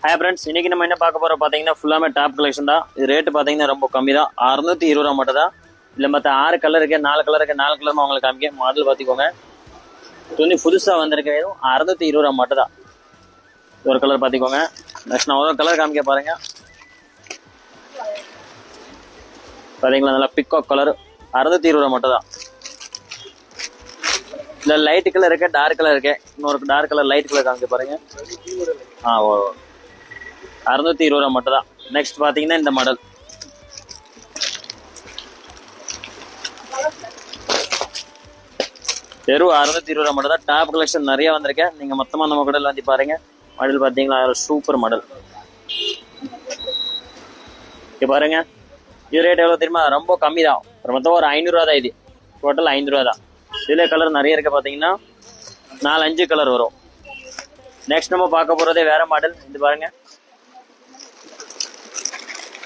Hi friends, இன்னைக்கு நம்ம என்ன பார்க்க போறோம் பார்த்தீங்கன்னா ஃபுல்லாமே டாப் கலெக்ஷன் தான். இது ரேட்டு பார்த்தீங்கன்னா ரொம்ப கம்மி தான், 620 ரூபா மட்டும் தான். இல்லை மற்ற 6 கலர் இருக்கு, 4 கலர் இருக்கு, 4 கலர் உங்களுக்கு காமிக்க மாடல் பார்த்துக்கோங்க. துணி புதுசாக வந்திருக்கு, 620 ரூபா மட்டும் தான். ஒரு கலர் பார்த்துக்கோங்க. நெக்ஸ்ட் நான் ஒரு கலர் காமிக்க பாருங்க. பார்த்தீங்களா, நல்லா பிக்காக் கலர், 620 ரூபா மட்டும் தான். இல்லை லைட் கலர் இருக்கு, டார்க் கலர் இருக்கு. இன்னொரு டார்க் கலர் லைட் கலர் காமிக்க பாருங்க. ஓ 620 ரூபா மட்டும் தான். நெக்ஸ்ட் பாத்தீங்கன்னா இந்த மாடல் வெறும் 620 ரூபா மட்டும் தான். டாப் கலெக்ஷன் நிறைய வந்திருக்கேன். நீங்க மொத்தமா நம்ம கடையில் வந்து பாருங்க. மாடல் பாத்தீங்களா, சூப்பர் மாடல். பாருங்க, இது ரேட் எவ்வளவு தெரியுமா? ரொம்ப கம்மி தான். மொத்தம் ஒரு 500 ரூபா தான். இது டோட்டல் 500 ரூபா தான். இதுல கலர் நிறைய இருக்க பாத்தீங்கன்னா 4-5 கலர் வரும். நெக்ஸ்ட் நம்ம பார்க்க போறதே வேற மாடல். இது பாருங்க,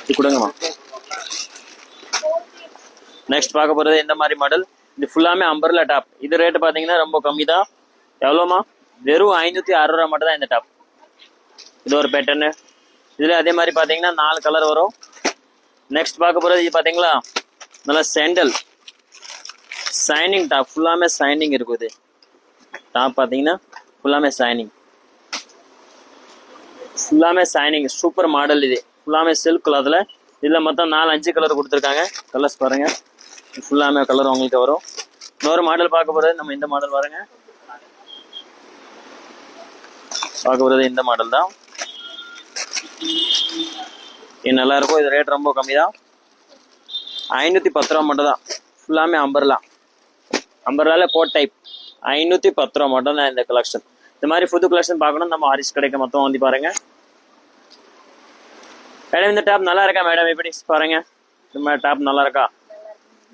இது கொடுங்கம்மா. நெக்ஸ்ட் பார்க்க போறது இந்த மாதிரி மாடல். இது ஃபுல்லாமே அம்பர்லா டாப். இது ரேட் பாத்தீங்கன்னா ரொம்ப கம்மி தான். எவ்வளோமா? வெறும் 560 ரூபா மட்டும் தான் இந்த டாப். இது ஒரு பேட்டர்னு. இதுல அதே மாதிரி பாத்தீங்கன்னா 4 கலர் வரும். நெக்ஸ்ட் பார்க்க போறது இது பாத்தீங்களா, நல்லா சாண்டல் சைனிங் டாப். ஃபுல்லாமே சைனிங் இருக்குது. டாப் பாத்தீங்கன்னா ஃபுல்லாமே சைனிங், சூப்பர் மாடல். இது ஃபுல்லாமே சில்க் கலர்ல. இதுல மொத்தம் 4-5 கலர் கொடுத்துருக்காங்க. கலர்ஸ் பாருங்க, ஃபுல்லாமே கலர் உங்களுக்கு வரும். இன்னொரு மாடல் பார்க்க போறது நம்ம இந்த மாடல் பாருங்க. பார்க்க போறது இந்த மாடல் தான். இது நல்லா இருக்கும். இது ரேட் ரொம்ப கம்மி தான், 510 ரூபா மட்டும் தான். ஃபுல்லாமே அம்பர்லால கோட் டைப், 510 ரூபா மட்டும் தான் இந்த கலெக்ஷன். இந்த மாதிரி புது கலெக்ஷன் பார்க்கணும் நம்ம ஹாரிஸ் கடைக்கு மொத்தம் வந்து பாருங்க. மேடம் இந்த டாப் நல்லா இருக்கா மேடம்? எப்படி பாருங்க, இந்த டாப் நல்லா இருக்கா?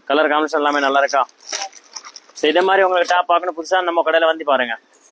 கலர் காம்பினேஷன் எல்லாமே நல்லா இருக்கா? ஸோ இதே மாதிரி உங்களுக்கு டாப் பார்க்கணும் புதுசாக நம்ம கடையில் வந்து பாருங்க.